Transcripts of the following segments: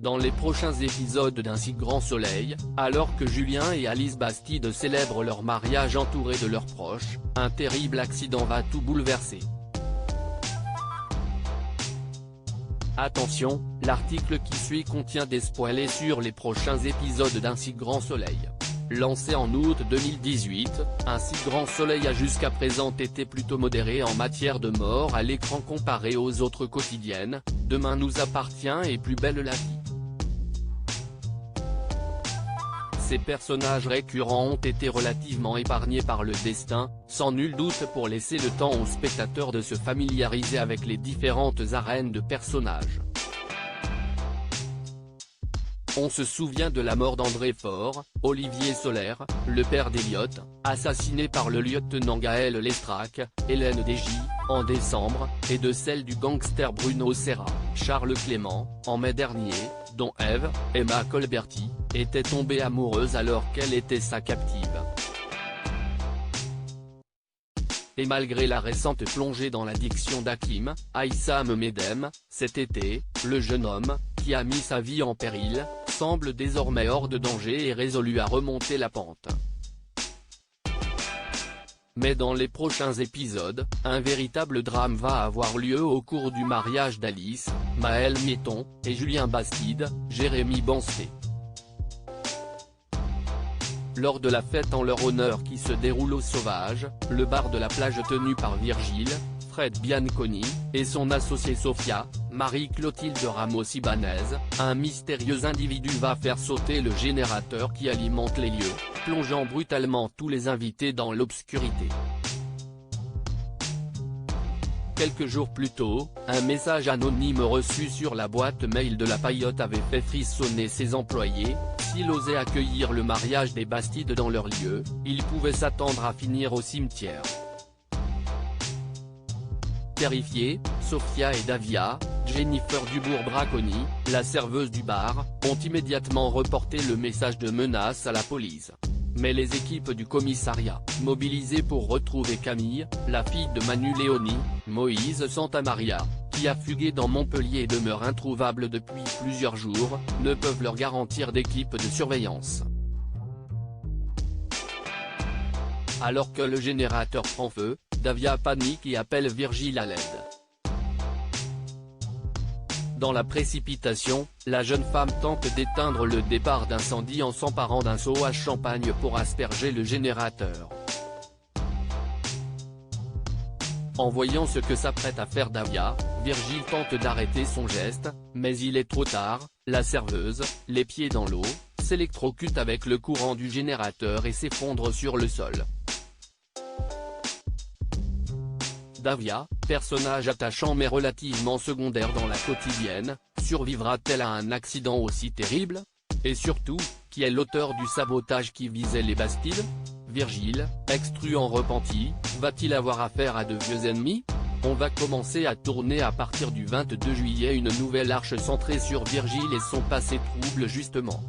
Dans les prochains épisodes d'Un si grand soleil, alors que Julien et Alice Bastide célèbrent leur mariage entourés de leurs proches, un terrible accident va tout bouleverser. Attention, l'article qui suit contient des spoilers sur les prochains épisodes d'Un si grand soleil. Lancé en août 2018, Un si grand soleil a jusqu'à présent été plutôt modéré en matière de mort à l'écran comparé aux autres quotidiennes, Demain nous appartient et Plus belle la vie. Ces personnages récurrents ont été relativement épargnés par le destin, sans nul doute pour laisser le temps aux spectateurs de se familiariser avec les différentes arènes de personnages. On se souvient de la mort d'André Faure, Olivier Soler, le père d'Eliott, assassiné par le lieutenant Gaël Lestrac, Hélène Desgy, en décembre, et de celle du gangster Bruno Serra, Charles Clément, en mai dernier, dont Ève, Emma Colberti, était tombée amoureuse alors qu'elle était sa captive. Et malgré la récente plongée dans l'addiction d'Hakim, Aïssam Medem, cet été, le jeune homme, qui a mis sa vie en péril, semble désormais hors de danger et résolu à remonter la pente. Mais dans les prochains épisodes, un véritable drame va avoir lieu au cours du mariage d'Alice, Maël Metton, et Julien Bastide, Jérémy Bancé. Lors de la fête en leur honneur qui se déroule au Sauvage, le bar de la plage tenu par Virgile, Fred Bianconi, et son associée Sofia, Marie-Clotilde Ramos-Ibanez, un mystérieux individu va faire sauter le générateur qui alimente les lieux, plongeant brutalement tous les invités dans l'obscurité. Quelques jours plus tôt, un message anonyme reçu sur la boîte mail de la Paillote avait fait frissonner ses employés. S'ils osaient accueillir le mariage des Bastides dans leur lieu, ils pouvaient s'attendre à finir au cimetière. Terrifiées, Sofia et Davia, Jennifer Dubourg-Braconi, la serveuse du bar, ont immédiatement reporté le message de menace à la police. Mais les équipes du commissariat, mobilisées pour retrouver Camille, la fille de Manu Léoni, Moïse Santamaria, qui a fugué dans Montpellier et demeure introuvable depuis plusieurs jours, ne peuvent leur garantir d'équipe de surveillance. Alors que le générateur prend feu, Davia panique et appelle Virgile à l'aide. Dans la précipitation, la jeune femme tente d'éteindre le départ d'incendie en s'emparant d'un seau à champagne pour asperger le générateur. En voyant ce que s'apprête à faire Davia, Virgile tente d'arrêter son geste, mais il est trop tard, la serveuse, les pieds dans l'eau, s'électrocute avec le courant du générateur et s'effondre sur le sol. Davia, personnage attachant mais relativement secondaire dans la quotidienne, survivra-t-elle à un accident aussi terrible? Et surtout, qui est l'auteur du sabotage qui visait les Bastides? Virgile, ex-truand repenti, va-t-il avoir affaire à de vieux ennemis? On va commencer à tourner à partir du 22 juillet une nouvelle arche centrée sur Virgile et son passé trouble justement.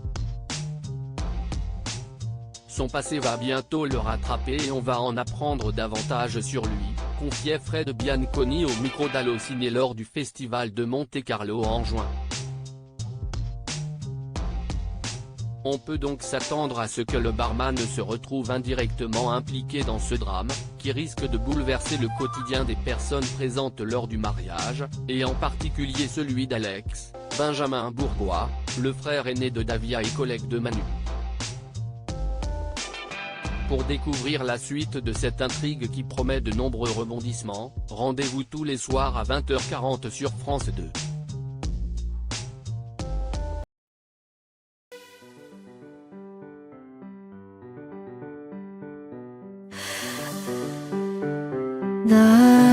Son passé va bientôt le rattraper et on va en apprendre davantage sur lui, confiait Fred Bianconi au micro d'Allociné lors du festival de Monte-Carlo en juin. On peut donc s'attendre à ce que le barman se retrouve indirectement impliqué dans ce drame, qui risque de bouleverser le quotidien des personnes présentes lors du mariage, et en particulier celui d'Alex, Benjamin Bourgois, le frère aîné de Davia et collègue de Manu. Pour découvrir la suite de cette intrigue qui promet de nombreux rebondissements, rendez-vous tous les soirs à 20h40 sur France 2. 나